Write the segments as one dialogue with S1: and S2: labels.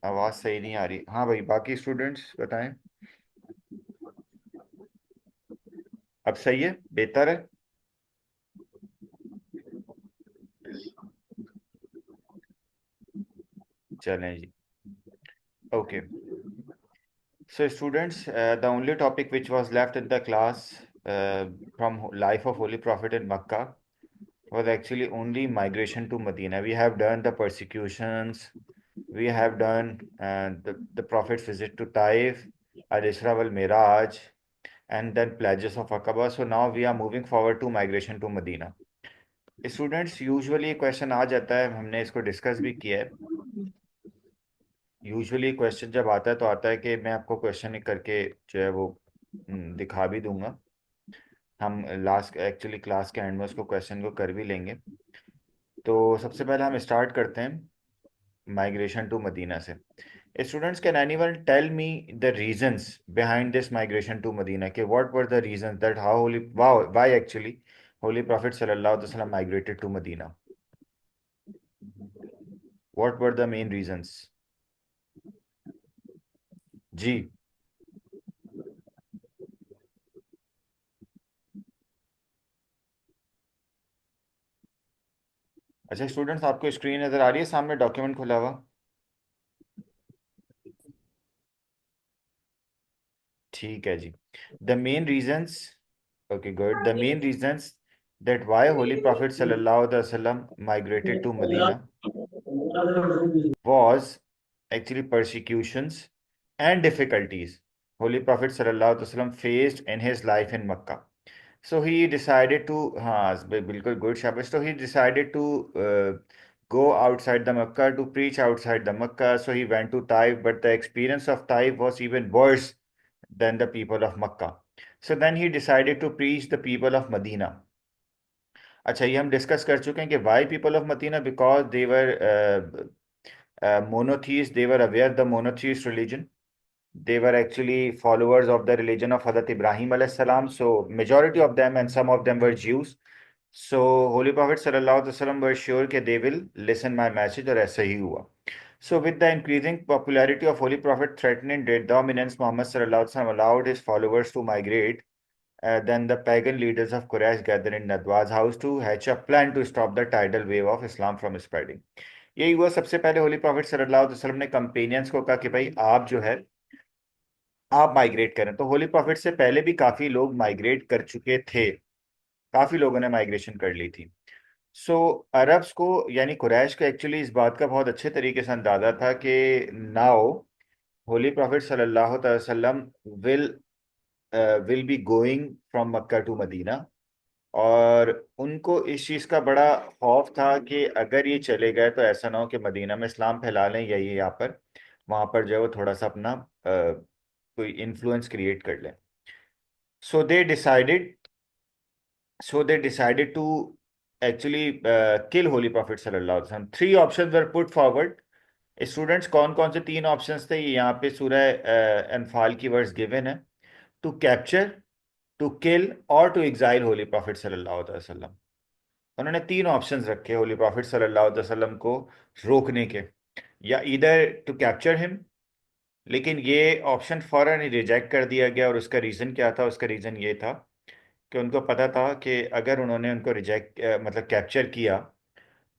S1: आवाज सही नहीं आ रही। हाँ भाई, बाकी स्टूडेंट्स बताएं। अब सही है, बेहतर है। चलें जी। Okay. So students, the only topic which was left in the class from life of Holy Prophet in Makkah was actually only migration to Medina. We have done the persecutions, we have done the Prophet's visit to Taif, Al-Isra wal-Miraj, and then pledges of Aqaba. So now we are moving forward to migration to Medina. Students usually question आ जाता है, हमने इसको discuss भी किया है। Usually question जब आता है तो आता है कि मैं आपको क्वेश्चन करके जो है वो दिखा भी दूंगा। हम लास्ट एक्चुअली क्लास के एंड में उसको क्वेश्चन को कर भी लेंगे। तो सबसे पहले हम स्टार्ट करते हैं माइग्रेशन टू मदीना से। Students, can anyone tell me the reasons behind this migration to Medina, के what were the reasons that how holy why actually holy prophet सल्लल्लाहु अलैहि वसल्लम migrated to Medina? What were the main reasons? जी। अच्छा students, आपको screen नज़र आ रही है सामने, डॉक्यूमेंट खुला हुआ? ठीक है जी। The main reasons, okay good, the main reasons that why Holy Prophet sallallahu alaihi wasallam migrated to Medina was actually persecutions and difficulties Holy Prophet sallallahu alaihi wasallam faced in his life in Makkah. So he decided to, हाँ बिल्कुल good शाबाश, so he decided to go outside the Makkah to preach outside the Makkah. So he went to Taif, but the experience of Taif was even worse than the people of Makkah. So then he decided to preach the people of Medina. अच्छा, ये हम discuss कर चुके हैं कि why people of Medina, because they were monotheists, they were aware the monotheist religion. They were actually followers of the religion of Hazrat Ibrahim alayhi salam. So majority of them and some of them were Jews. So Holy Prophet sallallahu alaihi wasallam were sure that they will listen my message, और ऐसा ही हुआ. So with the increasing popularity of Holy Prophet threatening their dominance, Muhammad sallallahu alaihi wasallam allowed his followers to migrate. Then the pagan leaders of Quraysh gathered in Nadwa's house to hatch a plan to stop the tidal wave of Islam from spreading. यही हुआ। सबसे पहले Holi prophet सल्लल्लाहु अलैहि वसल्लम ने companions को कहा कि भाई आप जो है आप माइग्रेट करें। तो होली प्रॉफिट से पहले भी काफी लोग माइग्रेट कर चुके थे, काफी लोगों ने माइग्रेशन कर ली थी। सो अरब्स को यानी कुरैश को एक्चुअली इस बात का बहुत अच्छे तरीके से अंदाजा था कि नाउ होली प्रॉफिट सल्लल्लाहु अलैहि वसल्लम will will be going from Mecca to Medina. और उनको इस चीज़ का बड़ा खौफ था कि अगर ये चले गए तो ऐसा ना हो कि मदीना में इस्लाम फैला लें या ये यहाँ पर वहाँ पर जो है वो थोड़ा सा अपना कोई इन्फ्लुएंस क्रिएट कर लें। So they decided so they decided to actually kill holy prophet सल्लल्लाहु अलैहि वसल्लम। Three options were put forward. Students, कौन कौन से तीन ऑप्शंस थे, ये यहाँ पे सूरह अनफाल की वर्ड्स गिवन है। टू कैप्चर, टू किल और टू एग्जाइल होली प्रॉफिट सल्लल्लाहु अलैहि वसल्लम। उन्होंने तीन ऑप्शंस रखे होली प्रॉफिट सल्लल्लाहु अलैहि वसल्लम को रोकने के। या इधर टू कैप्चर हिम, लेकिन ये ऑप्शन फौरन ही रिजेक्ट कर दिया गया। और उसका रीज़न क्या था? उसका रीज़न ये था कि उनको पता था कि अगर उन्होंने उनको रिजेक्ट मतलब कैप्चर किया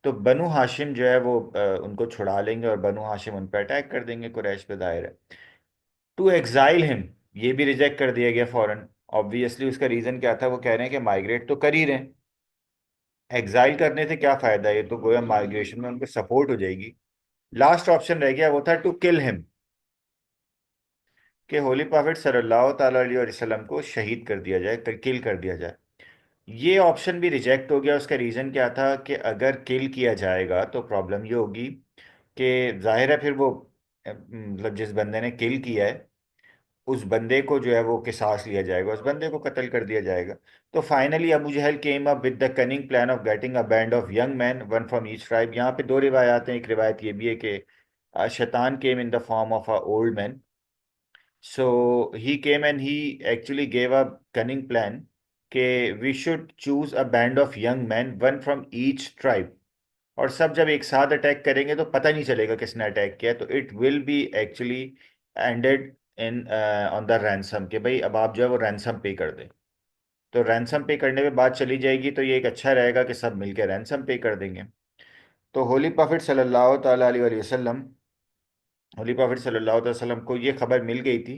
S1: तो बनु हाशिम जो है वो उनको छुड़ा लेंगे और बनु हाशिम उन पर अटैक कर देंगे, कुरैश पे दायर है। टू एग्जाइल हिम, ये भी रिजेक्ट कर दिया गया फौरन। ऑब्वियसली उसका रीज़न क्या था? वो कह रहे हैं कि माइग्रेट तो कर ही रहे हैं, एग्जाइल करने से क्या फायदा, ये तो गोया माइग्रेशन में उनको सपोर्ट हो जाएगी। लास्ट ऑप्शन रह गया, वो था टू किल हिम, कि होली प्रॉफिट सल्लल्लाहु ताला अलैहि वसल्लम को शहीद कर दिया जाए, किल कर दिया जाए। ये ऑप्शन भी रिजेक्ट हो गया। उसका रीज़न क्या था कि अगर किल किया जाएगा तो प्रॉब्लम ये होगी कि जाहिर है फिर वो मतलब जिस बंदे ने किल किया है उस बंदे को जो है वो किसास लिया जाएगा, उस बंदे को कत्ल कर दिया जाएगा। तो finally Abu Jahl came up with the cunning plan of getting a band of young man, one from each tribe. यहाँ पे दो रिवायात हैं। एक रिवायत ये भी है कि शैतान came in the form of a old man. So he came and he actually gave a cunning plan कि we should choose a band of young man, one from each tribe. और सब जब एक साथ अटैक करेंगे तो पता नहीं चलेगा किसने अटैक किया, तो it will be actually ended in on the ransom, कि भाई अब आप जो है वो रैंसम पे कर दें। तो रैंसम पे करने पे बात चली जाएगी, तो ये एक अच्छा रहेगा कि सब मिलके रैंसम पे कर देंगे। तो होली प्रॉफिट सल्लल्लाहु ताला अलैहि वसल्लम, होली प्रॉफिट सल्लल्लाहु अलैहि वसल्लम को ये खबर मिल गई थी।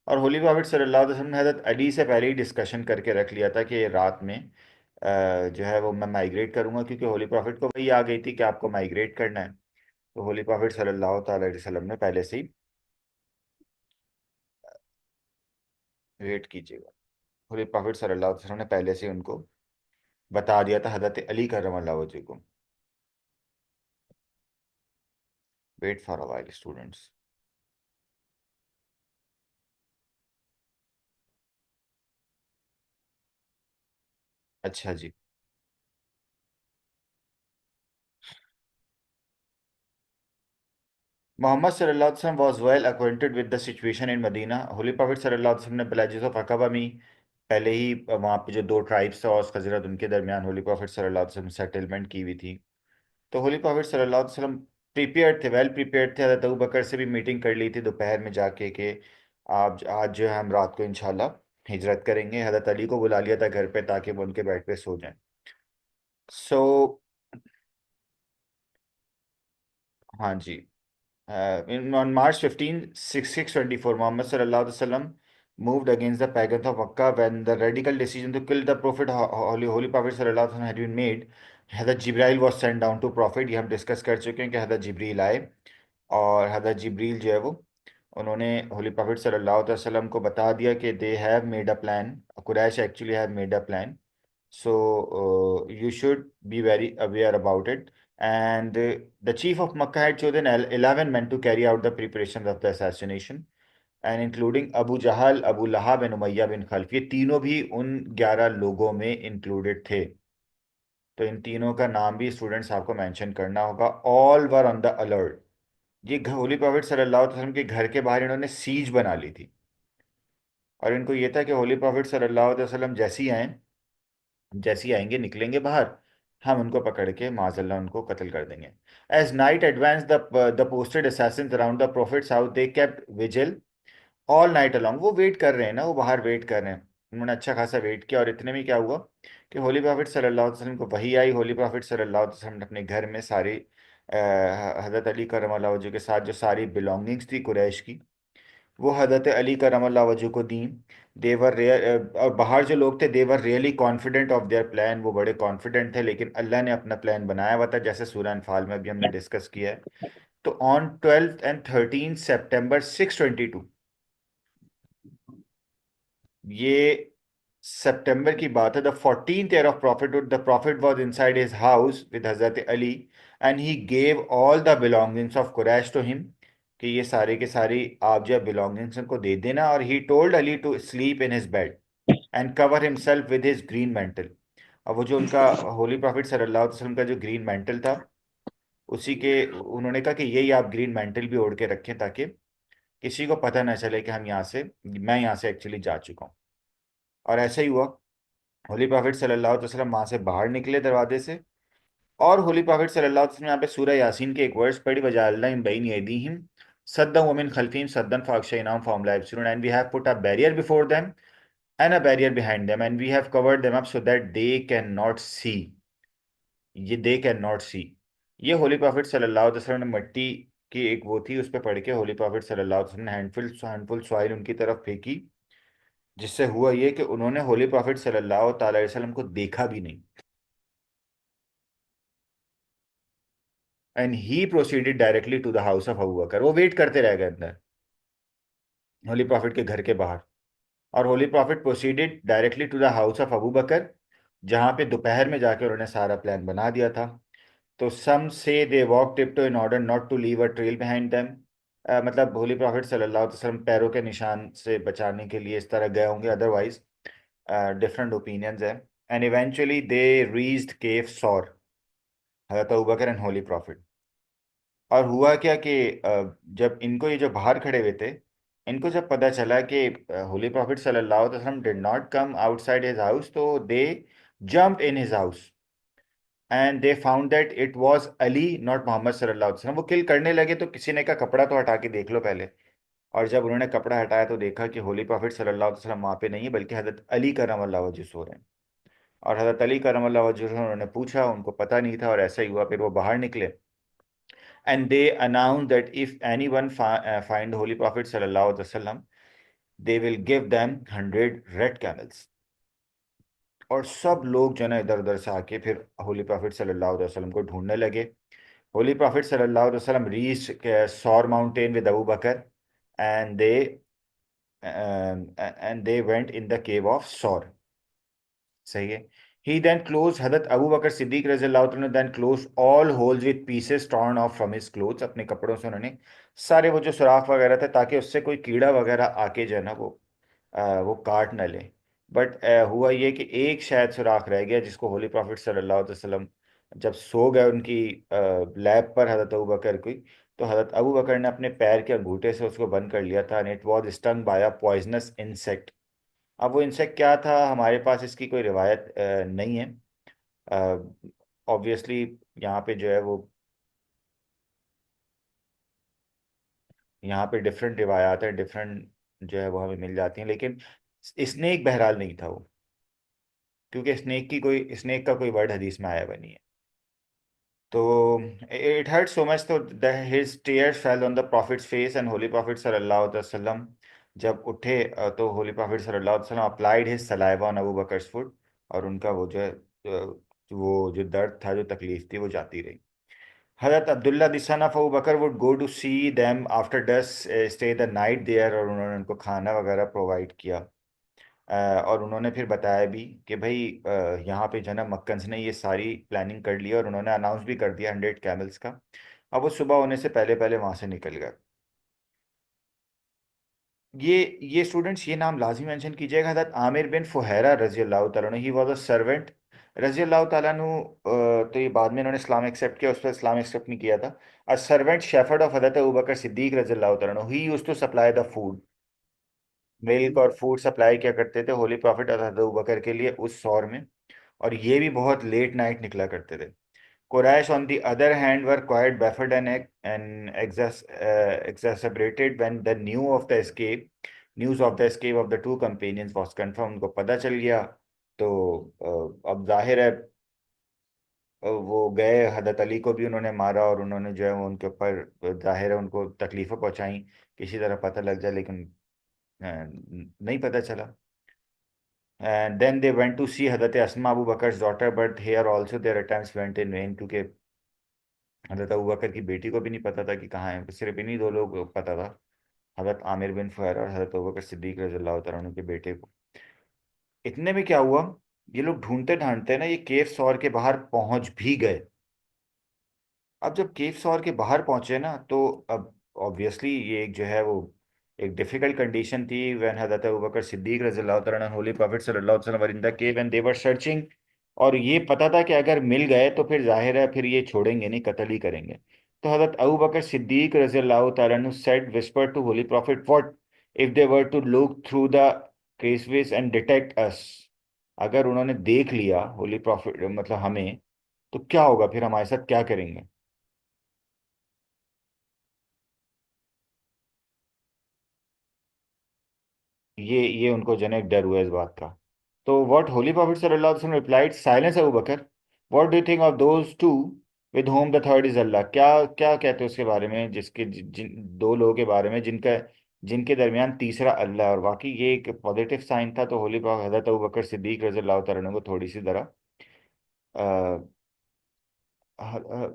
S1: और होली प्रॉफिट सल्लल्लाहु अलैहि वसल्लम ने हज़रत अली से पहले ही डिस्कशन करके रख लिया था कि रात में जो है वो मैं माइग्रेट करूंगा, क्योंकि होली प्रॉफिट को वही आ गई थी कि आपको माइग्रेट करना है। तो होली प्रॉफिट सल्लल्लाहु ताला अलैहि वसल्लम ने पहले से ही, वेट कीजिएगा, होली प्रॉफिट सल्लल्लाहु अलैहि वसल्लम ने पहले से ही उनको बता दिया था, हज़रत अली करमल्लाहु वजह को। Wait for a while students. अच्छा जी। मोहम्मद सल्लल्लाहु अलैहि वसल्लम was well acquainted with the situation in Medina। Holi prophet सल्लल्लाहु अलैहि वसल्लम ने विलेजेस ऑफ अकबा में पहले ही वहाँ पे जो दो ट्राइब्स थे और खजरत, उनके दरमियान होली प्रॉफिट सल्लल्लाहु अलैहि वसल्लम सेटलमेंट की हुई थी। तो होली प्रॉफिट सल्लल्लाहु अलैहि वसल्लम प्रिपेयर्ड थे, वेल प्रिपेयर्ड थे। हज़रत अबू बकर से भी मीटिंग कर ली थी दोपहर में जाके कि आप आज जो है हम रात को इंशाल्लाह हिजरत करेंगे। हज़रत अली को बुला लिया था घर पे ताकि वो उनके बेड पे सो जाएं। सो हाँ जी। On March 15, 624, Muhammad sallallahu alaihi wasallam moved against the pagans of Makkah when the radical decision to kill the Prophet, Holy Prophet sallallahu alaihi wasallam had been made. हज़रत जिब्राइल was sent down to Prophet। ये हम discuss कर चुके हैं कि हज़रत जिब्रील आए, और हज़रत जिब्रील जो है वो उन्होंने होली प्रॉफिट सल्लल्लाहु अलैहि वसल्लम को बता दिया कि they have made a plan, Quraysh actually have made a plan, so you should be very aware about it. And the chief of Makkah had chosen 11 men to carry out the preparations of the assassination, and including Abu Jahal, Abu Lahab and Umayyah bin Khalaf। ये तीनों भी उन 11 लोगों में included थे। तो इन तीनों का नाम भी स्टूडेंट्स आपको मेंशन करना होगा। All were on the alert. ये होली प्रॉफिट सल्लल्लाहु अलैहि वसल्लम के घर के बाहर इन्होंने सीज बना ली थी, और इनको ये था कि होली प्रॉफिट सल्लल्लाहु अलैहि वसल्लम जैसे ही आए, जैसे ही आएंगे निकलेंगे बाहर, हम उनको पकड़ के माजल्ला उनको कत्ल कर देंगे। As night advance they posted assassins around the prophet's house, they kept vigil all night along. वो वेट कर रहे हैं ना, वो बाहर वेट कर रहे हैं। उन्होंने अच्छा खासा वेट किया, और इतने में क्या हुआ कि होली प्रॉफिट सल्लल्लाहु अलैहि वसल्लम को वही आई। होली प्रॉफिट सल्लल्लाहु अलैहि वसल्लम ने अपने घर में सारी हज़रत अली करमल्लाहु वजह के साथ जो सारी बिलोंगिंग्स थी कुरैश की, वो हज़रत अली करमल्लाहु वजह को दी। देवर रियल, और बाहर जो लोग थे they were really confident of their plan, वो बड़े कॉन्फिडेंट थे, लेकिन अल्लाह ने अपना प्लान बनाया हुआ था, जैसे सूरह अनफाल में भी हमने डिस्कस किया है। तो ऑन 12 एंड 13 सितंबर 622, ये सितंबर की बात है, the 14th year of prophethood, the prophet was inside his house with हजरत Ali, and he gave all the belongings of Quraysh to him, कि ये सारे के सारी आप जो बिलोंगिंग्स उनको दे देना। और he told Ali to sleep in his bed and cover himself with his green mantle. अब वो जो उनका होली प्रॉफिट सल्लल्लाहु अलैहि वसल्लम का जो ग्रीन मैंटल था, उसी के उन्होंने कहा कि यही आप ग्रीन मैंटल भी ओढ़ के रखें, ताकि किसी को पता ना चले कि हम यहाँ से, मैं यहाँ से एक्चुअली जा चुका हूँ। और ऐसा ही हुआ। होली प्रॉफिट सल्लल्लाहु अलैहि वसल्लम वहां से बाहर निकले दरवाजे से, और होली प्रॉफिट सल्लल्लाहु अलैहि वसल्लम यहाँ पे सूरह यासीन के एक वर्स पढ़ी, वजअलना मिन बैनि अयदीहिम सद्दन व मिन खल्फिहिम सद्दन फअगशयनाहुम फहुम ला युबसिरून, and we have put a barrier before them and a barrier behind them and we have covered them up so that they can not see. ये दे कैन नॉट सी, ये होली प्रॉफिट सल्लल्लाहु अलैहि वसल्लम ने मिट्टी की एक वो थी, उस पर पढ़ के होली प्रॉफिट सल्लल्लाहु अलैहि वसल्लम ने हैंडफुल हैंडफुल सॉइल उनकी तरफ फेंकी, जिससे हुआ ये कि उन्होंने होली प्रॉफिट सल्लल्लाहु अलैहि वसल्लम को देखा भी नहीं। And he proceeded directly to the house of Abu Bakr. वो वेट करते रह गए अंदर, होली प्रॉफिट के घर के बाहर। और holy prophet proceeded directly to the house of Abu Bakr, जहाँ पे दोपहर में जाके उन्होंने सारा प्लान बना दिया था। तो some say they walk tiptoe in order not to leave a trail behind them. मतलब होली प्रॉफिट सल्लल्लाहु अलैहि वसल्लम पैरों के निशान से बचाने के लिए इस तरह गए होंगे, अदरवाइज डिफरेंट ओपिनियंस है। एंड इवेंचुअली दे रीच्ड केव सौर, हज़रत Abu Bakr and holy prophet. और हुआ क्या कि जब इनको ये जो बाहर खड़े हुए थे, इनको जब पता चला कि होली प्रॉफिट सल्लल्लाहु अलैहि वसल्लम did not come outside his house, तो they jumped in his house and they found that it was Ali not Muhammad सल्लल्लाहु अलैहि वसल्लम। वो किल करने लगे तो किसी ने कहा कपड़ा तो हटा के देख लो पहले। और जब उन्होंने कपड़ा हटाया तो देखा कि होली प्रॉफिट सल्लल्लाहु अलैहि वसल्लम वहाँ पे नहीं है, बल्कि हजरत अली करमल्लाह वजह सो रहे हैं। और हजरत अली करमल्लाह वजह उन्होंने पूछा, उनको पता नहीं था और ऐसा ही हुआ। फिर वो बाहर निकले and they announce that if anyone find holy prophet सल्लल्लाहु अलैहि वसल्लम they will give them 100 red camels. और सब लोग जो है ना इधर उधर से आके फिर होली प्रॉफिट सल्लल्लाहु अलैहि वसल्लम को ढूंढने लगे। होली प्रॉफिट सल्लल्लाहु अलैहि वसल्लम reached Thawr mountain with Abu Bakr and they went in the cave of Thawr. सही है। ही देन क्लोज, हजरत अबू बकर सिद्दीक रज़ियल्लाहु अन्हु then close all holes with pieces torn off from his clothes. अपने कपड़ों से उन्होंने सारे वो जो सुराख वगैरह थे, ताकि उससे कोई कीड़ा वगैरह आके जो है ना वो काट न ले। बट हुआ ये कि एक शायद सुराख रह गया, जिसको होली प्रॉफिट सल्लल्लाहु अलैहि वसल्लम जब सो गए उनकी लैब पर हजरत अबू बकर की, तो हजरत अबू बकर ने अपने पैर के अंगूठे से उसको बंद कर लिया था। And it was stung by a poisonous insect. अब वो इंसेक्ट क्या था, हमारे पास इसकी कोई रिवायत नहीं है। ऑब्वियसली यहाँ पे जो है वो, यहाँ पे डिफरेंट रिवायात है, डिफरेंट जो है वो हमें मिल जाती हैं, लेकिन स्नेक बहरहाल नहीं था वो, क्योंकि स्नेक का कोई वर्ड हदीस में आया हुआ नहीं है। तो इट हर्ट सो मच, तो his tears fell on the profits face and Holi prophet सल्लल्लाहु अलैहि वसल्लम जब उठे तो होली प्रॉफिट सल्लल्लाहु अलैहि वसल्लम applied his saliva on Abu Bakr's foot. और उनका वो जो है वो जो दर्द था, जो तकलीफ थी, वो जाती रही। हजरत Abdullah the son of Abu Bakr would go to see them after dusk, stay the night there. और उन्होंने उनको खाना वगैरह प्रोवाइड किया। और उन्होंने फिर बताया भी कि भाई यहाँ पे जो है ना मक्कन्स ने ये सारी प्लानिंग कर ली और उन्होंने अनाउंस भी कर दिया 100 कैमल्स का। अब वो सुबह होने से पहले पहले वहां से निकल गए। ये स्टूडेंट्स ये नाम लाजमी मेंशन कीजिएगा, हज़रत आमिर बिन फुहैरा रजी अल्लाह तआला अन्हु, ही वाज अ सर्वेंट रजी अल्लाह तआला अन्हु। तो ये बाद में इन्होंने इस्लाम एक्सेप्ट किया, उस पर इस्लाम एक्सेप्ट नहीं किया था। अ सर्वेंट शेफर्ड ऑफ हज़रत अबू बकर सिद्दीक रजी अल्लाह तआला अन्हु, he used to supply the food. Milk और फूड सप्लाई क्या करते थे होली प्रॉफिट और हज़रत अबू बकर के लिए उस सौर में। और ये भी बहुत लेट नाइट निकला करते थे। Quraysh, on the other hand, were quite baffled and exacerbated when the news of the escape of the two companions was confirmed। उनको पता चल गया तो अब जाहिर है वो गए, हदरत अली को भी उन्होंने मारा और उन्होंने जो है वो उनके ऊपर जाहिर है उनको तकलीफें पहुंचाई, किसी तरह पता लग जाए, लेकिन नहीं पता चला। And then they went to see Hazrat Asma Abu Bakar's daughter, but here also their attempts went in vain, क्योंकि हजरत अबू बकर की बेटी को भी नहीं पता था कि कहाँ है। सिर्फ इन्हीं दो लोग को पता था, हजरत आमिर बिन फुहैर और हजरत अबू बकर सिद्दीक रज़ी अल्लाह तआला अन्हु के बेटे को। इतने में क्या हुआ, ये लोग ढूंढते ढांढते ना ये केव सौर के बाहर पहुंच भी गए। अब जब केव सौर के बाहर पहुंचे ना, तो अब ऑब्वियसली ये एक जो है वो एक डिफिकल्ट कंडीशन थी। व्हेन हज़रत अबू बकर सिद्दीक रज़ी अल्लाह तआला अन्हु होली प्रॉफिट सल्लल्लाहु अलैहि वसल्लम were in the cave and they were searching. और ये पता था कि अगर मिल गए तो फिर जाहिर है फिर ये छोड़ेंगे नहीं, कत्ल ही करेंगे। तो हज़रत अबू बकर सिद्दीक रज़ी अल्लाह तआला अन्हु said whisper to holy prophet, what if they were to look through the crevices and detect us. अगर उन्होंने देख लिया होली प्रॉफिट मतलब हमें, तो क्या होगा, फिर हमारे साथ क्या करेंगे। ये उनको जनक डर हुआ इस बात का। तो व्हाट होली प्रॉफिट सल्लल्लाहु अलैहि वसल्लम replied, silence Abu Bakr, what do you think of those two with whom the third is Allah. क्या क्या कहते हो उसके बारे में, जिसके जिन दो लोगों के बारे में जिनका जिनके दरमियान तीसरा अल्लाह है। और वाकई ये एक पॉजिटिव साइन था। तो होली प्रॉफिट हजरत अबू बकर सिद्दीक रज़ी अल्लाह तआला अन्हु को थोड़ी सी जरा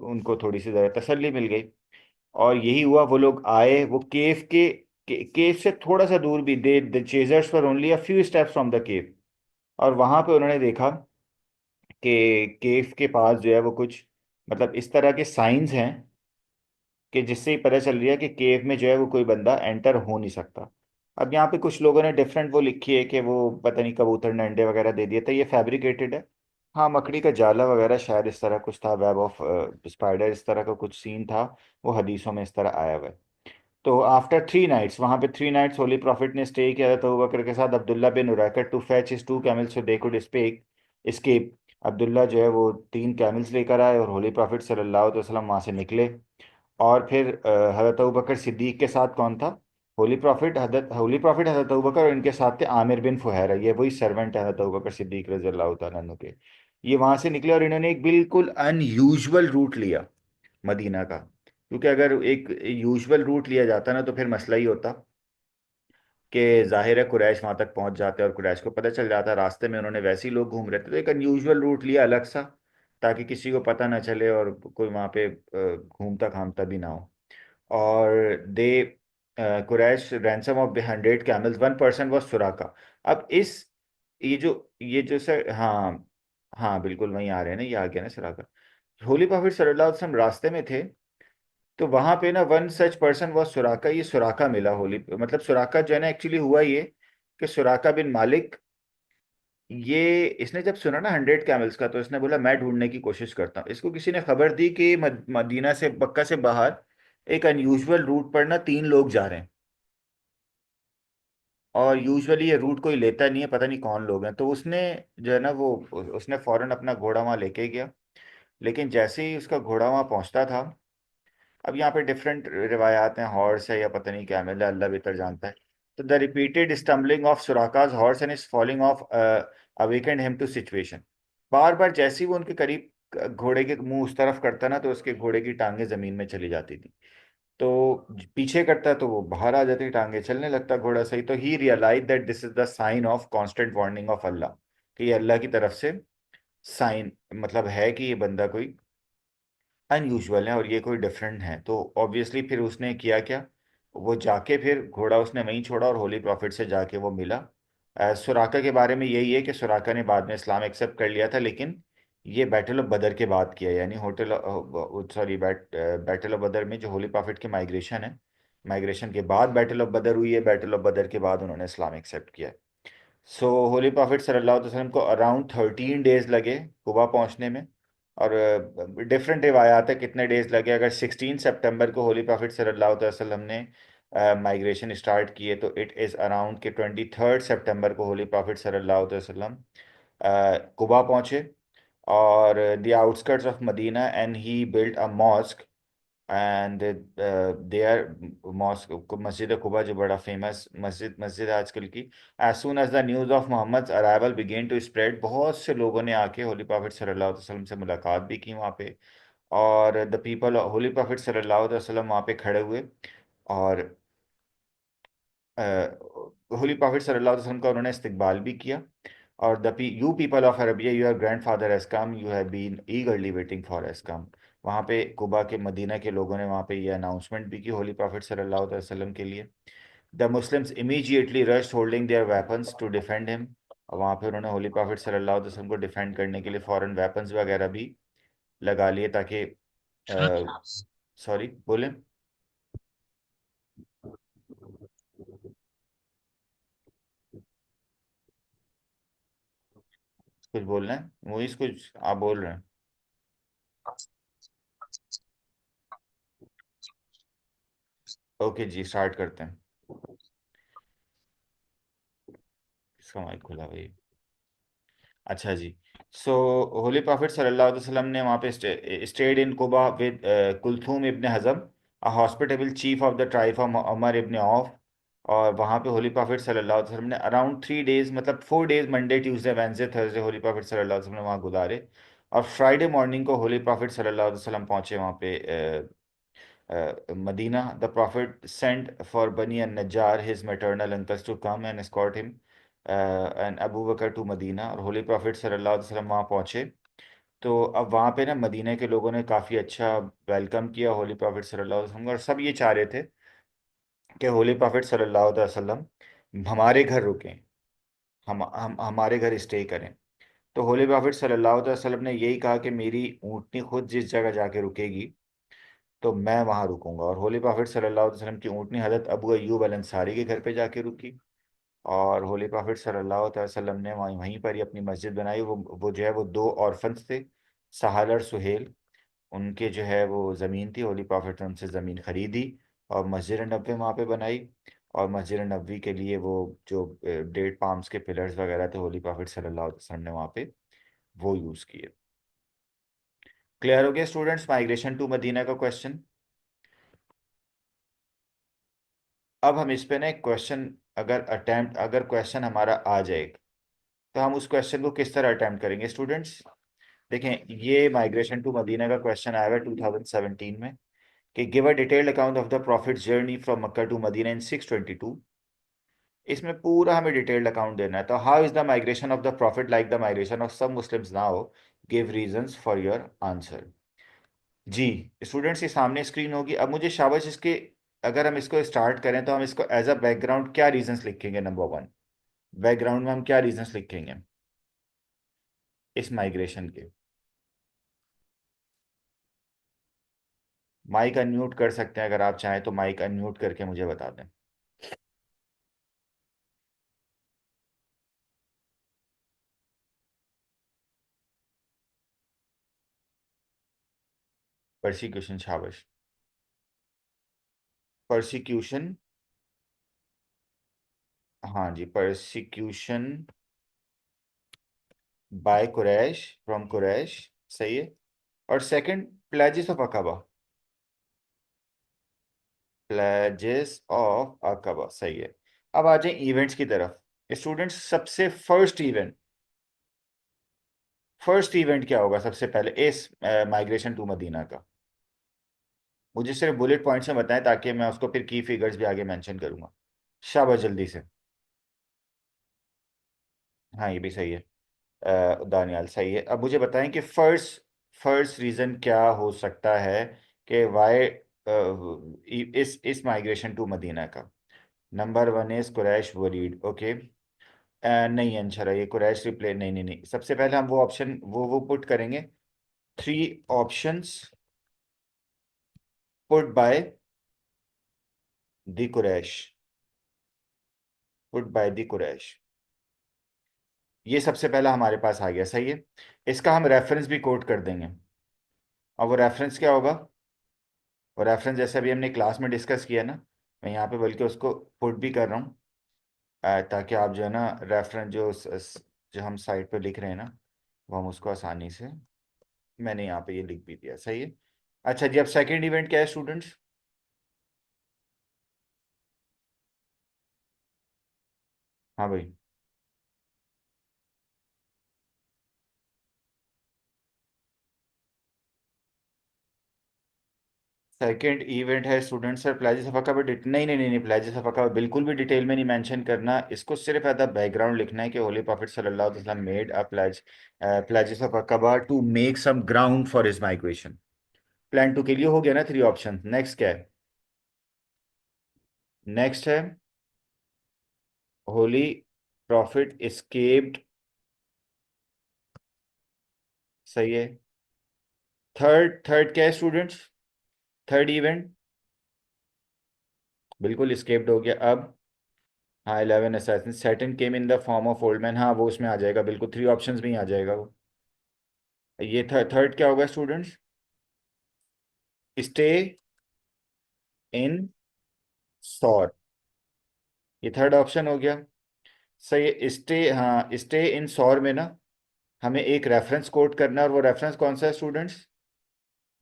S1: उनको थोड़ी सी जरा तसल्ली मिल गई। और यही हुआ, वो लोग आए वो केव से थोड़ा सा दूर भी, they the chasers were only a few steps from the cave. और वहां पे उन्होंने देखा कि केव के पास जो है वो कुछ मतलब इस तरह के साइंस हैं कि जिससे ही पता चल रही है कि केव में जो है वो कोई बंदा एंटर हो नहीं सकता। अब यहाँ पे कुछ लोगों ने डिफरेंट वो लिखी है कि वो पता नहीं कबूतर ने अंडे वगैरह दे दिए थे, ये फैब्रिकेटेड है। हाँ, मकड़ी का जाला वगैरह शायद इस तरह कुछ था, वेब ऑफ स्पाइडर इस तरह का कुछ सीन था, वो हदीसों में इस तरह आया हुआ है। तो आफ्टर 3 नाइट्स, वहां पे 3 नाइट्स होली प्रॉफिट ने स्टे किया था तो बकर के साथ, Abdullah bin Uraiqit to fetch his 2 camels so they could speak escape। Abdullah जो है वो 3 कैमल्स लेकर आए और होली प्रॉफिट सल्लल्लाहु अलैहि वसल्लम वहाँ से निकले। और फिर हज़रत अबू बकर सिद्दीक के साथ कौन था? होली प्रॉफिट हज़रत अबू बकर, और इनके साथ थे आमिर बिन फुहैरा, ये वही सर्वेंट है हज़रत अबू बकर सिद्दीक रज़ी अल्लाह तआला अन्हु के। ये वहाँ से निकले और इन्होंने एक बिल्कुल अनयूजुअल रूट लिया मदीना का, क्योंकि अगर एक यूजुअल रूट लिया जाता ना तो फिर मसला ही होता कि जाहिर है कुरैश वहां तक पहुंच जाते और कुरैश को पता चल जाता। रास्ते में उन्होंने वैसे ही लोग घूम रहे थे तो एक अनयूजुअल रूट लिया अलग सा, ताकि किसी को पता ना चले और कोई वहां पे घूमता घामता भी ना हो। और they Quraysh ransom of 100 camels, 1 person was Suraqa. अब इस ये जो सर, हाँ हाँ बिल्कुल वहीं आ रहे हैं ना, ये आ गया ना सुराका। होली प्रॉफिट सल्लल्लाहु अलैहि वसल्लम रास्ते में थे, तो वहां पे ना वन सच पर्सन वो सुराका, ये सुराका मिला होली, मतलब सुराका जो है ना, एक्चुअली हुआ ये कि सुराका बिन मालिक, ये इसने जब सुना ना 100 कैमल्स का, तो इसने बोला मैं ढूंढने की कोशिश करता हूँ। इसको किसी ने खबर दी कि मदीना से, मक्का से बाहर एक अनयूजुअल रूट पर ना 3 लोग जा रहे हैं, और यूजुअली ये रूट कोई लेता नहीं है, पता नहीं कौन लोग हैं। तो उसने जो है ना वो उसने फौरन अपना घोड़ा वहां लेके गया। लेकिन जैसे ही उसका घोड़ा वहां पहुंचता था, अब यहाँ पे डिफरेंट रिवायात हैं, हॉर्स है या पता नहीं क्या है, अल्लाह बेहतर जानता है। तो the repeated stumbling of Suraqa's horse and is falling off awakened him to situation. बार बार जैसे ही वो उनके करीब घोड़े के मुंह उस तरफ करता ना, तो उसके घोड़े की टांगे जमीन में चली जाती थी। तो पीछे करता तो वो बाहर आ जाती, टांगे चलने लगता घोड़ा सही। तो he realize that this is the sign of constant warning of Allah, कि ये अल्लाह की तरफ से साइन, मतलब है कि ये बंदा कोई अनयूजुअल है और ये कोई डिफरेंट है। तो ऑब्वियसली फिर उसने किया क्या, वो जाके फिर घोड़ा उसने वहीं छोड़ा और होली प्रॉफिट से जाके वो मिला। सुराका के बारे में यही है कि सुराका ने बाद में इस्लाम एक्सेप्ट कर लिया था, लेकिन ये बैटल ऑफ बदर के बाद किया, यानी बैटल ऑफ बदर में जो होली प्रॉफिट की माइग्रेशन है, माइग्रेशन के बाद बैटल ऑफ बदर हुई है, बैटल ऑफ बदर के बाद उन्होंने इस्लाम एक्सेप्ट किया। सो होली प्रॉफिट सल्लल्लाहु अलैहि वसल्लम को अराउंड 13 डेज लगे कुबा पहुंचने में। और डिफरेंट रिवायात है कितने डेज लगे। अगर 16 सितंबर को होली प्रॉफिट सल्लल्लाहु अलैहि वसल्लम ने माइग्रेशन स्टार्ट किए, तो इट इज़ अराउंड के 23 सितंबर को होली प्रॉफिट सल्लल्लाहु अलैहि वसल्लम कुबा पहुंचे, और the outskirts of Medina, and he built a mosque, and there mosque, मस्जिद कुबा जो बड़ा फेमस मस्जिद मस्जिद है आजकल की। As soon as the news of Muhammad arrival began to spread, बहुत से लोगों ने आके होली प्रॉफिट सल्लल्लाहु अलैहि वसल्लम से मुलाकात भी की वहाँ पे। और द पीपल, होली प्रॉफिट सल्लल्लाहु अलैहि वसल्लम वहाँ पे खड़े हुए, और होली प्रॉफिट सल्लल्लाहु अलैहि वसल्लम का उन्होंने इस्तकबाल भी किया। और you people of Arabia, your grandfather has come, you have been eagerly waiting for has come. वहाँ पे कुबा के, मदीना के लोगों ने वहाँ पे ये अनाउंसमेंट भी की होली प्रॉफिट सल्लल्लाहु अलैहि वसल्लम के लिए। The Muslims immediately rushed holding their weapons to defend him. और वहाँ पे उन्होंने होली प्रॉफिट सल्लल्लाहु अलैहि वसल्लम को डिफेंड करने के लिए फॉरेन वेपन्स वगैरह भी लगा लिए, ताकि सॉरी बोले, कुछ बोलना है मुइस, कुछ आप बोल रहे हैं? ओके जी, स्टार्ट करते हैं। इसका माइक खुला भाई। अच्छा जी। सो होली प्रॉफिट सल्लल्लाहु अलैहि वसल्लम ने वहाँ पे stayed in Quba with Kulthum ibn Hazm, a hospitable chief of the tribe of Umar ibn Auf. और वहाँ पे होली प्रॉफिट सल्लल्लाहु अलैहि वसल्लम ने अराउंड 3 डेज, मतलब 4 days, Monday Tuesday Wednesday Thursday, Holi prophet सल्लल्लाहु अलैहि वसल्लम ने वहाँ गुजारे। और फ्राइडे मॉर्निंग को होली प्रॉफिट सल्लल्लाहु अलैहि वसल्लम पहुँचे वहाँ पे Medina. The prophet sent for Bani an Najjar his maternal uncles to come and escort him and Abu Bakr to Medina. और होली प्रॉफिट सल्लल्लाहु अलैहि वसल्लम वहाँ पहुँचे। तो अब वहाँ पे ना मदीना के लोगों ने काफ़ी अच्छा वेलकम किया होली प्रॉफिट सल्लल्लाहु अलैहि वसल्लम को, और सब ये चाह रहे थे कि होली प्रॉफिट सल्लल्लाहु अलैहि वसल्लम हमारे घर रुकें, हम हमारे घर स्टे करें। तो होली प्रॉफिट सल्लल्लाहु अलैहि वसल्लम ने यही कहा कि मेरी ऊँटनी खुद जिस जगह जाके रुकेगी, तो मैं वहाँ रुकूंगा। और होली प्रॉफिट सल्लल्लाहु अलैहि वसल्लम की ऊँटनी हज़रत अबू अय्यूब अल अंसारी के घर पे जाके रुकी। और होली प्रॉफिट सल्लल्लाहु अलैहि वसल्लम ने वहीं पर ही अपनी मस्जिद बनाई। वो जो है वो 2 ऑर्फन्स थे, सहाल और सुहेल। उनके जो है वो ज़मीन थी, होली प्रॉफिट ने उनसे ज़मीन खरीदी और मस्जिद नबवी वहाँ पे बनाई। और मस्जिद नबवी के लिए वो जो डेट पाम्स के पिलर्स वगैरह थे, होली प्रॉफिट सल्लल्लाहु अलैहि वसल्लम ने वहाँ पे वो यूज किए। क्लियर हो गया स्टूडेंट्स माइग्रेशन टू मदीना का क्वेश्चन। अब हम इस पे ना एक क्वेश्चन, अगर क्वेश्चन हमारा आ जाएगा तो हम उस क्वेश्चन को किस तरह अटेम्प्ट करेंगे स्टूडेंट्स। देखें, ये माइग्रेशन टू मदीना का क्वेश्चन आया हुआ 2017 में, कि give a detailed account of the prophet journey from Mecca to Medina in 622। इसमें पूरा हमें डिटेल्ड अकाउंट देना है। तो how is the migration of the prophet like the migration of सब Muslims now, give reasons for your answer. जी students, ये सामने स्क्रीन होगी। अब मुझे शाबाश इसके, अगर हम इसको स्टार्ट करें तो हम इसको एज अ बैकग्राउंड क्या रीजंस लिखेंगे। नंबर वन, बैकग्राउंड में हम क्या रीजंस लिखेंगे इस माइग्रेशन के। माइक अनम्यूट कर सकते हैं अगर आप चाहें तो, माइक अनम्यूट करके मुझे बता दें। परसिक्यूशन, शाबाश। परसिक्यूशन, हाँ जी, persecution by Quraysh, from Quraysh, सही है। और second, pledges of Aqaba, pledges of Aqaba, सही है। अब आ जाए इवेंट्स की तरफ। स्टूडेंट्स, सबसे फर्स्ट इवेंट क्या होगा सबसे पहले इस माइग्रेशन टू मदीना का। मुझे सिर्फ बुलेट पॉइंट्स में बताएं ताकि मैं उसको फिर की फिगर्स भी आगे मेंशन करूंगा। शाबाश, जल्दी से। हाँ, ये भी सही है। दानियाल, सही है। अब मुझे बताएं कि फर्स्ट फर्स्ट रीजन क्या हो सकता है कि वाई इस माइग्रेशन टू मदीना का। Number one is Quraysh worried, okay. नहीं अंशरा, ये कुरैश रिप्ले, नहीं नहीं नहीं, सबसे पहले हम वो ऑप्शन वो पुट करेंगे। Three options put by the Quraysh, put by the Quraysh, ये सबसे पहला हमारे पास आ गया, सही है। इसका हम रेफरेंस भी कोट कर देंगे। और वो रेफरेंस क्या होगा, वो रेफरेंस जैसे अभी हमने क्लास में डिस्कस किया ना, मैं यहाँ पे बल्कि उसको पुट भी कर रहा हूँ, ताकि आप जो है ना रेफरेंस जो हम साइट पे लिख रहे हैं ना, वो हम उसको आसानी से, मैंने यहाँ पे ये लिख भी दिया, सही है। अच्छा जी, अब सेकंड इवेंट क्या है स्टूडेंट्स। हाँ भाई। सेकंड इवेंट है स्टूडेंट्स सर प्लेजेस ऑफ अकाबा, नहीं नहीं नहीं नहीं, प्लेजेस ऑफ अकाबा बिल्कुल भी डिटेल में नहीं मेंशन करना, इसको सिर्फ एट द बैकग्राउंड लिखना है कि होली प्रॉफिट सल्लल्लाहु अलैहि वसल्लम made a pledges of Aqaba to make some ground for his migration. Plan two के लिए हो गया ना थ्री ऑप्शन। नेक्स्ट क्या है, नेक्स्ट है होली प्रॉफिट एस्केप्ड, सही है। थर्ड क्या है स्टूडेंट्स, थर्ड इवेंट, बिल्कुल एस्केप्ड हो गया। अब हाँ, 11 assassin, Saturn came in the form of old man, हाँ वो उसमें आ जाएगा, बिल्कुल थ्री ऑप्शंस में ही आ जाएगा वो। ये थर्ड क्या होगा स्टूडेंट्स, स्टे इन सौर, ये थर्ड ऑप्शन हो गया, सही है। स्टे, हाँ स्टे इन सौर में ना हमें एक रेफरेंस कोट करना है, और वो रेफरेंस कौन सा है स्टूडेंट्स,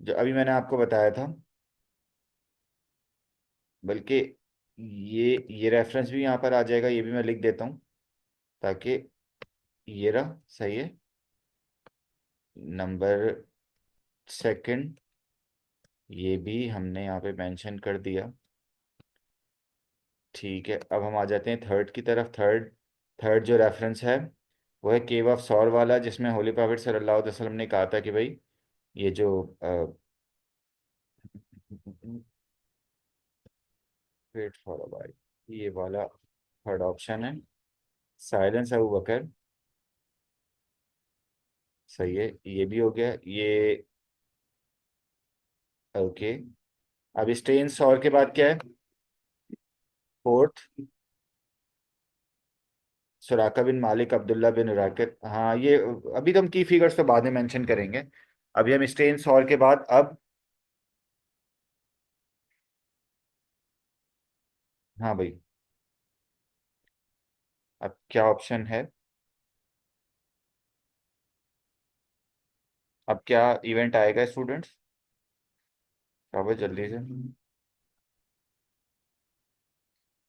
S1: जो अभी मैंने आपको बताया था। बल्कि ये रेफरेंस भी यहाँ पर आ जाएगा, ये भी मैं लिख देता हूँ ताकि, ये रहा, सही है। नंबर सेकंड, ये भी हमने यहाँ पे मेंशन कर दिया, ठीक है। अब हम आ जाते हैं थर्ड की तरफ। थर्ड थर्ड जो रेफरेंस है वो है केव ऑफ सौर वाला, जिसमें होली प्रॉफिट सल्लल्लाहु अलैहि वसल्लम ने कहा था कि भाई ये जो वेट फॉर अ व्हाइल, ये वाला थर्ड ऑप्शन है। साइलेंस अबू बकर, सही है, ये भी हो गया ये, ओके। अब स्टे इन सौर के बाद क्या है, फोर्थ, सुराका बिन मालिक अब्दुल्ला बिन राकिब, हाँ ये, अभी तो हम की फिगर्स तो बाद में मेंशन करेंगे। अभी हम स्टे इन सौर के बाद अब, हाँ भाई, अब क्या ऑप्शन है। अब क्या इवेंट आएगा स्टूडेंट्स? शाबाश, जल्दी से।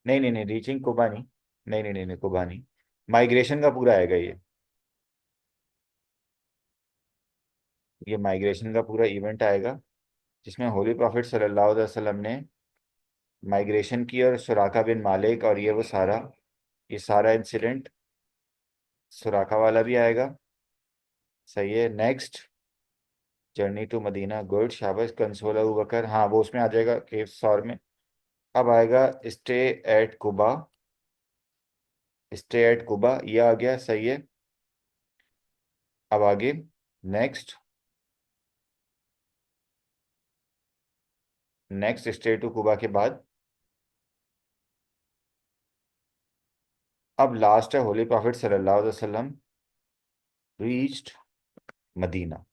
S1: नहीं नहीं नहीं, रीचिंग कुबा नहीं। नहीं नहीं नहीं नहीं, कुबा नहीं। माइग्रेशन का पूरा आएगा ये माइग्रेशन का पूरा इवेंट आएगा, जिसमें होली प्रॉफिट सल्लल्लाहु अलैहि वसल्लम ने माइग्रेशन की, और सुराका बिन मालिक, और ये सारा इंसिडेंट सुराका वाला भी आएगा। सही है। Next, journey to Medina, good, शाबाश। कंसोल अबू बकर, हाँ वो उसमें आ जाएगा, केव सौर में। अब आएगा stay at Quba. Stay at Quba ये आ गया, सही है। अब आगे, next. Next stay to Quba के बाद अब लास्ट है होली प्रॉफिट सल्लल्लाहु अलैहि वसल्लम रीच्ड मदीना।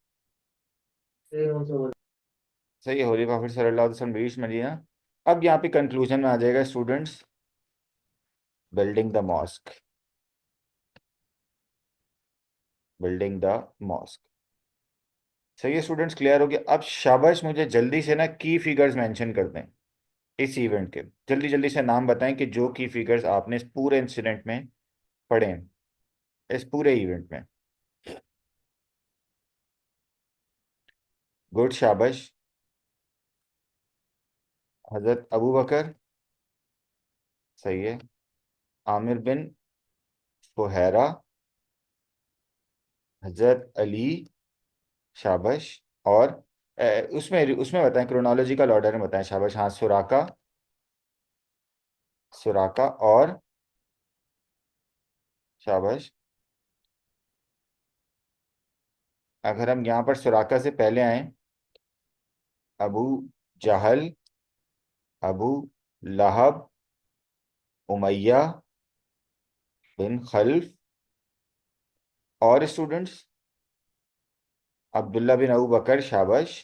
S1: सही है, होली प्रॉफिट सल्लल्लाहु अलैहि वसल्लम रीच्ड मदीना। अब यहाँ पे कंक्लूजन में आ जाएगा students, building the mosque. Building the mosque. सही है स्टूडेंट्स, क्लियर हो गया। अब शाबाश, मुझे जल्दी से ना की फिगर्स मेंशन कर दें इस इवेंट के। जल्दी जल्दी से नाम बताएं कि जो की फिगर्स आपने इस पूरे इंसिडेंट में पढ़े हैं, इस पूरे इवेंट में। गुड, शाबाश। हजरत अबू बकर, सही है। आमिर बिन फुहैरा, हजरत अली, शाबाश। और उसमें उसमें बताएं, क्रोनोलॉजिकल ऑर्डर में बताएं, शाबाश। हाँ, सुराका। सुराका और, शाबाश। अगर हम यहाँ पर सुराका से पहले आए, अबू जहल, अबू लहब, उमैया बिन खल्फ, और स्टूडेंट्स अब्दुल्ला बिन अबू बकर, शाबाश।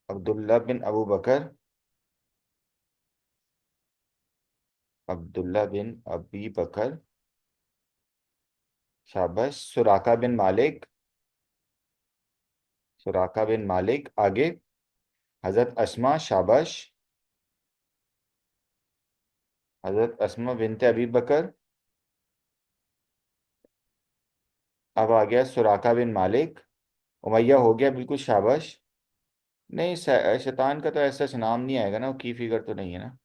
S1: अब्दुल्ला बिन अबू बकर, अब्दुल्ला बिन अबी बकर, शाबाश। सुराका बिन मालिक, सुराका बिन मालिक। आगे, हजरत अस्मा, शाबाश। हजरत अस्मा बिनते अबी बकर। अब आ गया सुराका बिन मालिक। उमैया हो गया, बिल्कुल, शाबाश। नहीं, शैतान का तो ऐसा नाम नहीं आएगा ना, वो की फिगर तो नहीं है ना।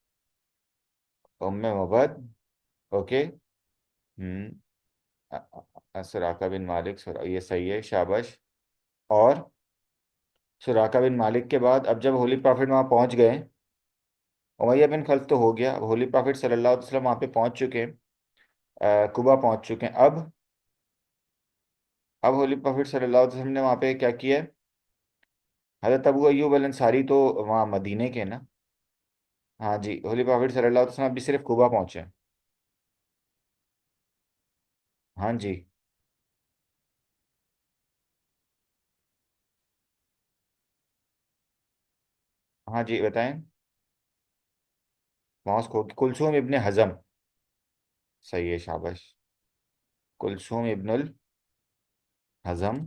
S1: उम्मे मोहब्बत, ओके। हम्म। सुराका बिन मालिक, ये सही है, शाबाश। और सुराका बिन मालिक के बाद अब जब होली प्रॉफिट वहां पहुंच गए, उमैया बिन खल्फ तो हो गया, होली प्रॉफिट सल्लल्लाहु अलैहि वसल्लम वहां पे पहुंच चुके हैं, कुबा पहुंच चुके हैं। अब होली प्रॉफिट सल्लल्लाहु अलैहि वसल्लम ने वहां पे क्या किया है? हजरत अबू अय्यूब अल अंसारी तो वहाँ मदीने के हैं ना। हाँ जी, होली प्रॉफिट सल्लल्लाहु अलैहि वसल्लम अभी सिर्फ कुबा पहुंचे हैं। हाँ जी। हाँ जी, बताएं। मॉस्क हो, कुलसूम इब्ने हजम, सही है, शाबाश। कुलसूम इब्नुल हजम।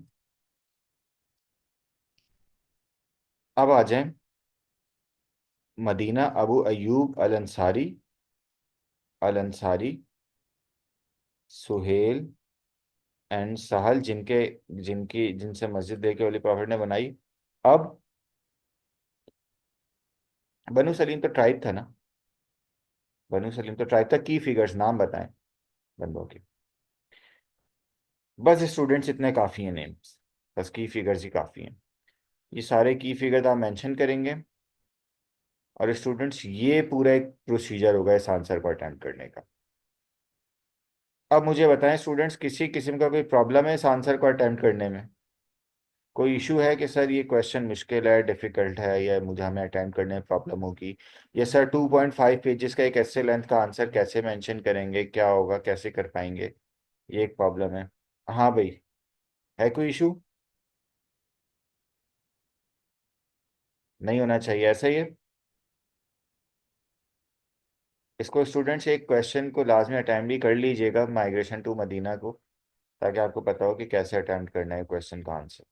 S1: अब आ जाएं, Medina Abu Ayyub al Ansari, al Ansari, Suhail and Sahl, जिनके जिनकी जिनसे मस्जिद देके वाली प्रॉफिट ने बनाई। अब बनु सलीम तो ट्राइब था ना? बनु सलीम तो ट्राइब था। की फिगर्स नाम बताएं बंदों के। बस स्टूडेंट्स इतने काफ़ी हैं नेम्स, बस की फिगर्स ही काफ़ी हैं। ये सारे की फिगर्स आप मेंशन करेंगे, और स्टूडेंट्स ये पूरा एक प्रोसीजर होगा इस आंसर को अटेम्प्ट करने का। अब मुझे बताएं स्टूडेंट्स, किसी किस्म का कोई प्रॉब्लम है इस आंसर को अटेम्प्ट करने में? कोई इशू है कि सर ये क्वेश्चन मुश्किल है, डिफिकल्ट है, या मुझे हमें अटेम्प्ट करने में प्रॉब्लम होगी, या सर 2.5 पेजेस का एक ऐसे लेंथ का आंसर कैसे मेंशन करेंगे, क्या होगा, कैसे कर पाएंगे? ये एक प्रॉब्लम है। हाँ भाई, है कोई इशू? नहीं होना चाहिए, ऐसा ही है। इसको स्टूडेंट्स एक क्वेश्चन को लाजमी अटेम्प्ट भी कर लीजिएगा, माइग्रेशन टू मदीना को, ताकि आपको पता हो कि कैसे अटेम्प्ट करना है क्वेश्चन का आंसर।